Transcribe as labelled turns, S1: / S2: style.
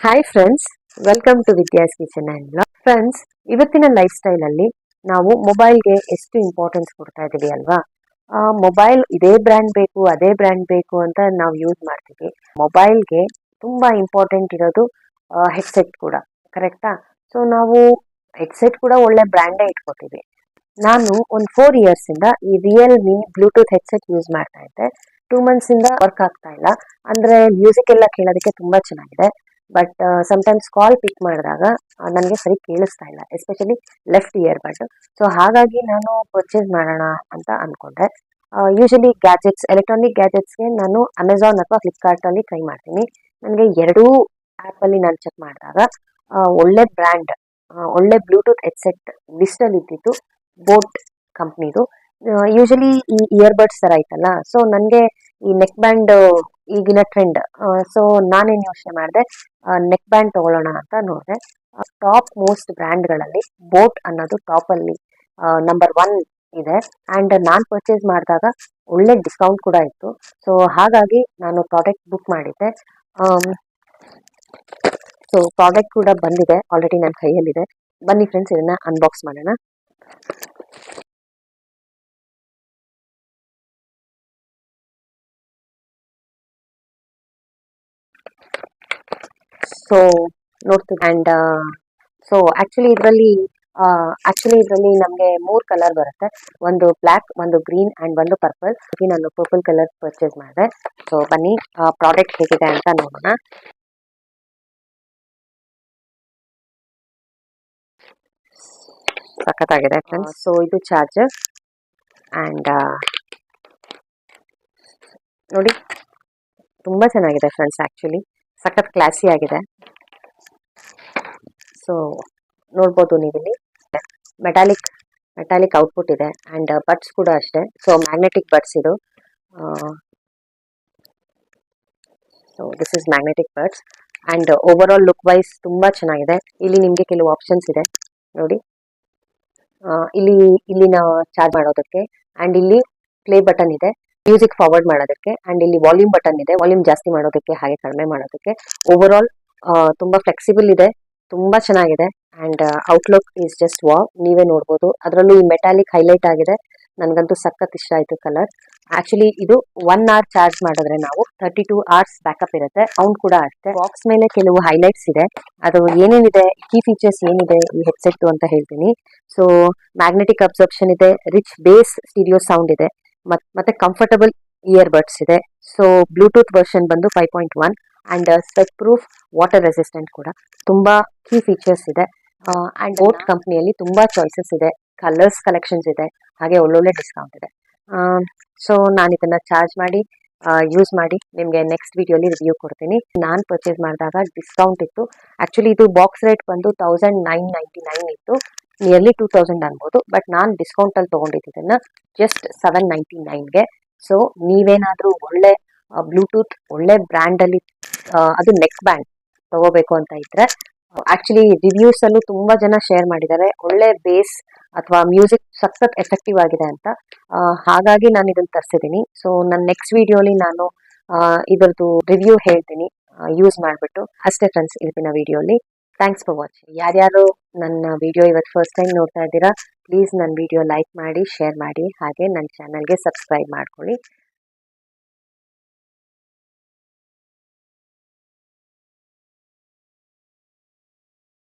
S1: Hi friends, welcome to Vidya's kitchen and blog. Friends, ಇವತ್ತಿನ life ಸ್ಟೈಲಲ್ಲಿ ನಾವು ಮೊಬೈಲ್ಗೆ ಎಷ್ಟು ಇಂಪಾರ್ಟೆನ್ಸ್ ಕೊಡ್ತಾ ಇದ್ದೀವಿ ಅಲ್ವಾ. ಮೊಬೈಲ್ ಇದೇ ಬ್ರ್ಯಾಂಡ್ ಬೇಕು ಅದೇ ಬ್ರ್ಯಾಂಡ್ ಬೇಕು ಅಂತ ನಾವು ಯೂಸ್ ಮಾಡ್ತೀವಿ. ಮೊಬೈಲ್ಗೆ ತುಂಬ ಇಂಪಾರ್ಟೆಂಟ್ ಇರೋದು ಹೆಡ್ಸೆಟ್ ಕೂಡ, ಕರೆಕ್ಟಾ? ಸೊ ನಾವು ಹೆಡ್ಸೆಟ್ ಕೂಡ ಒಳ್ಳೆ ಬ್ರ್ಯಾಂಡೇ ಇಟ್ಕೋತೀವಿ. ನಾನು ಒಂದು 4 ಇಯರ್ಸಿಂದ ಈ ರಿಯಲ್ಮಿ ಬ್ಲೂಟೂತ್ ಹೆಡ್ಸೆಟ್ ಯೂಸ್ ಮಾಡ್ತಾ ಇದ್ದೆ. 2 ಮಂತ್ಸಿಂದ ವರ್ಕ್ ಆಗ್ತಾ ಇಲ್ಲ. ಅಂದರೆ ಮ್ಯೂಸಿಕ್ ಎಲ್ಲ ಕೇಳೋದಕ್ಕೆ ತುಂಬ ಚೆನ್ನಾಗಿದೆ, ಬಟ್ ಸಮ್ಟೈಮ್ಸ್ ಕಾಲ್ ಪಿಕ್ ಮಾಡಿದಾಗ ನನಗೆ ಸರಿ ಕೇಳಿಸ್ತಾ ಇಲ್ಲ, ಎಸ್ಪೆಷಲಿ ಲೆಫ್ಟ್ ಇಯರ್ ಬಡ್. ಸೊ ಹಾಗಾಗಿ ನಾನು ಪರ್ಚೇಸ್ ಮಾಡೋಣ ಅಂತ ಅಂದ್ಕೊಂಡೆ. ಯೂಶಲಿ ಗ್ಯಾಜೆಟ್ಸ್, ಎಲೆಕ್ಟ್ರಾನಿಕ್ ಗ್ಯಾಜೆಟ್ಸ್ಗೆ ನಾನು ಅಮೆಝಾನ್ ಅಥವಾ ಫ್ಲಿಪ್ಕಾರ್ಟಲ್ಲಿ ಟ್ರೈ ಮಾಡ್ತೀನಿ. ನನಗೆ ಎರಡೂ ಆ್ಯಪಲ್ಲಿ ನಾನು ಚೆಕ್ ಮಾಡಿದಾಗ ಒಳ್ಳೆ ಬ್ರ್ಯಾಂಡ್, ಒಳ್ಳೆ ಬ್ಲೂಟೂತ್ ಹೆಡ್ಸೆಟ್ ಲಿಸ್ಟಲ್ಲಿ ಇದ್ದಿದ್ದು ಬೋಟ್ ಕಂಪ್ನಿದು. ಯೂಶಲಿ ಈ ಇಯರ್ಬಡ್ಸ್ ಥರ ಐತಲ್ಲ, ಸೊ ನನಗೆ ಈ ನೆಕ್ ಬ್ಯಾಂಡ್ ಈಗಿನ ಟ್ರೆಂಡ್. ಸೊ ನಾನೇನು ಯೋಚನೆ ಮಾಡಿದೆ, ನೆಕ್ ಬ್ಯಾಂಡ್ ತಗೊಳ್ಳೋಣ ಅಂತ ನೋಡಿದೆ. ಟಾಪ್ ಮೋಸ್ಟ್ ಬ್ರ್ಯಾಂಡ್ಗಳಲ್ಲಿ ಬೋಟ್ ಅನ್ನೋದು ಟಾಪಲ್ಲಿ ನಂಬರ್ 1 ಇದೆ. ಆ್ಯಂಡ್ ನಾನು ಪರ್ಚೇಸ್ ಮಾಡಿದಾಗ ಒಳ್ಳೆ ಡಿಸ್ಕೌಂಟ್ ಕೂಡ ಇತ್ತು. ಸೊ ಹಾಗಾಗಿ ನಾನು ಪ್ರಾಡಕ್ಟ್ ಬುಕ್ ಮಾಡಿದ್ದೆ. ಸೊ ಪ್ರಾಡಕ್ಟ್ ಕೂಡ ಬಂದಿದೆ, ಆಲ್ರೆಡಿ ನನ್ನ ಕೈಯಲ್ಲಿದೆ. ಬನ್ನಿ ಫ್ರೆಂಡ್ಸ್, ಇದನ್ನು ಅನ್ಬಾಕ್ಸ್ ಮಾಡೋಣ. ಸೊ ನೋಡ್ತೀವಿ. ಆ್ಯಂಡ್ ಸೊ ಆ್ಯಕ್ಚುಲಿ ಇದರಲ್ಲಿ ನಮಗೆ 3 ಕಲರ್ ಬರುತ್ತೆ. ಒಂದು ಬ್ಲ್ಯಾಕ್, ಒಂದು ಗ್ರೀನ್ ಆ್ಯಂಡ್ ಒಂದು ಪರ್ಪಲ್. ನಾನು ಪರ್ಪಲ್ ಕಲರ್ ಪರ್ಚೇಸ್ ಮಾಡಿದೆ. ಸೊ ಬನ್ನಿ ಪ್ರಾಡಕ್ಟ್ ಹೇಗಿದೆ ಅಂತ ನೋಡೋಣ. ಸಖತ್ತಾಗಿದೆ ಫ್ರೆಂಡ್ಸ್. ಸೊ ಇದು ಚಾರ್ಜರ್ ಆ್ಯಂಡ್ ನೋಡಿ, ತುಂಬ ಚೆನ್ನಾಗಿದೆ ಫ್ರೆಂಡ್ಸ್. ಆ್ಯಕ್ಚುಲಿ ಸಖತ್ ಕ್ಲಾಸಿ ಆಗಿದೆ. ಸೊ ನೋಡ್ಬೋದು ನೀವಿಲ್ಲಿ ಮೆಟಾಲಿಕ್ ಔಟ್ಪುಟ್ ಇದೆ. ಆ್ಯಂಡ್ ಬಡ್ಸ್ ಕೂಡ ಅಷ್ಟೇ. ಸೊ ಮ್ಯಾಗ್ನೆಟಿಕ್ ಬಡ್ಸ್ ಇದು. So this is magnetic buds. And overall look wise ತುಂಬ ಚೆನ್ನಾಗಿದೆ. ಇಲ್ಲಿ ನಿಮಗೆ ಕೆಲವು ಆಪ್ಷನ್ಸ್ ಇದೆ ನೋಡಿ. ಇಲ್ಲಿ ನಾವು ಚಾರ್ಜ್ ಮಾಡೋದಕ್ಕೆ, ಆ್ಯಂಡ್ ಇಲ್ಲಿ ಪ್ಲೇ ಬಟನ್ ಇದೆ ಮ್ಯೂಸಿಕ್ ಫಾರ್ವರ್ಡ್ ಮಾಡೋದಕ್ಕೆ, ಆ್ಯಂಡ್ ಇಲ್ಲಿ ವಾಲ್ಯೂಮ್ ಬಟನ್ ಇದೆ ವಾಲ್ಯೂಮ್ ಜಾಸ್ತಿ ಮಾಡೋದಕ್ಕೆ ಹಾಗೆ ಕಡಿಮೆ ಮಾಡೋದಕ್ಕೆ. ಓವರ್ ಆಲ್ ತುಂಬ ಫ್ಲೆಕ್ಸಿಬಲ್ ಇದೆ, ತುಂಬ ಚೆನ್ನಾಗಿದೆ. And outlook is just wow, ನೀವೇ ನೋಡ್ಬೋದು. ಅದರಲ್ಲೂ ಈ ಮೆಟಾಲಿಕ್ ಹೈಲೈಟ್ ಆಗಿದೆ. ನನಗಂತೂ ಸಖತ್ ಇಷ್ಟ ಆಯಿತು ಕಲರ್. ಆ್ಯಕ್ಚುಲಿ ಇದು 1 ಅವರ್ ಚಾರ್ಜ್ ಮಾಡಿದ್ರೆ ನಾವು 32 ಅವರ್ಸ್ ಬ್ಯಾಕಪ್ ಇರುತ್ತೆ. ಸೌಂಡ್ ಕೂಡ ಅಷ್ಟೇ. ಬಾಕ್ಸ್ ಮೇಲೆ ಕೆಲವು ಹೈಲೈಟ್ಸ್ ಇದೆ, ಅದು ಏನೇನಿದೆ, ಕೀ ಫೀಚರ್ಸ್ ಏನಿದೆ ಈ ಹೆಡ್ಸೆಟ್ ಅಂತ ಹೇಳ್ತೀನಿ. ಸೊ ಮ್ಯಾಗ್ನೆಟಿಕ್ ಅಬ್ಸರ್ಪ್ಷನ್ ಇದೆ, ರಿಚ್ ಬೇಸ್ ಸ್ಟೀರಿಯೋ ಸೌಂಡ್ ಇದೆ, ಮತ್ತೆ ಕಂಫರ್ಟಬಲ್ ಇಯರ್ಬಡ್ಸ್ ಇದೆ. ಸೊ ಬ್ಲೂಟೂತ್ ವರ್ಷನ್ ಬಂದು 5.1 and sweat proof, water resistant ಕೂಡ. ತುಂಬ ಕೀ ಫೀಚರ್ಸ್ ಇದೆ. ಆ್ಯಂಡ್ ಬೋಟ್ ಕಂಪ್ನಿಯಲ್ಲಿ ತುಂಬ ಚಾಯ್ಸಸ್ ಇದೆ, ಕಲರ್ಸ್ ಕಲೆಕ್ಷನ್ಸ್ ಇದೆ, ಹಾಗೆ ಒಳ್ಳೊಳ್ಳೆ ಡಿಸ್ಕೌಂಟ್ ಇದೆ. ಸೊ ನಾನು ಇದನ್ನು ಚಾರ್ಜ್ ಮಾಡಿ ಯೂಸ್ ಮಾಡಿ ನಿಮಗೆ ನೆಕ್ಸ್ಟ್ ವಿಡಿಯೋಲಿ ರಿವ್ಯೂ ಕೊಡ್ತೀನಿ. ನಾನು ಪರ್ಚೇಸ್ ಮಾಡಿದಾಗ ಡಿಸ್ಕೌಂಟ್ ಇತ್ತು. ಆ್ಯಕ್ಚುಲಿ ಇದು ಬಾಕ್ಸ್ ರೇಟ್ ಬಂದು 1999 ಇತ್ತು, ನಿಯರ್ಲಿ 2000 ಅನ್ಬೋದು. ಬಟ್ ನಾನು ಡಿಸ್ಕೌಂಟಲ್ಲಿ ತೊಗೊಂಡಿದ್ದನ್ನು ಜಸ್ಟ್ 799ಗೆ. ಸೊ ನೀವೇನಾದರೂ ಒಳ್ಳೆ ಬ್ಲೂಟೂತ್ ಒಳ್ಳೆ ಬ್ರ್ಯಾಂಡಲ್ಲಿ, ಅದು ನೆಕ್ ಬ್ಯಾಂಡ್ ತಗೋಬೇಕು ಅಂತ ಇದ್ದರೆ, ಆ್ಯಕ್ಚುಲಿ ರಿವ್ಯೂಸಲ್ಲೂ ತುಂಬ ಜನ ಶೇರ್ ಮಾಡಿದ್ದಾರೆ, ಒಳ್ಳೆ ಬೇಸ್ ಅಥವಾ ಮ್ಯೂಸಿಕ್ ಸಖತ್ ಎಫೆಕ್ಟಿವ್ ಆಗಿದೆ ಅಂತ. ಹಾಗಾಗಿ ನಾನು ಇದನ್ನು ತರಿಸಿದ್ದೀನಿ. ಸೊ ನನ್ನ ನೆಕ್ಸ್ಟ್ ವಿಡಿಯೋಲಿ ನಾನು ಇದರದ್ದು ರಿವ್ಯೂ ಹೇಳ್ತೀನಿ ಯೂಸ್ ಮಾಡಿಬಿಟ್ಟು. ಅಷ್ಟೇ ಫ್ರೆಂಡ್ಸ್ ಇವತ್ತಿನ ವಿಡಿಯೋಲಿ. Thanks for watching. ಯಾರ್ಯಾರು ನನ್ನ ವಿಡಿಯೋ ಇವತ್ತು ಫಸ್ಟ್ ಟೈಮ್ ನೋಡ್ತಾ ಇದ್ದೀರಾ, ಪ್ಲೀಸ್ ನನ್ನ ವಿಡಿಯೋ ಲೈಕ್ ಮಾಡಿ, ಶೇರ್ ಮಾಡಿ, ಹಾಗೆ ನನ್ನ ಚಾನಲ್ಗೆ ಸಬ್ಸ್ಕ್ರೈಬ್ ಮಾಡ್ಕೊಳ್ಳಿ.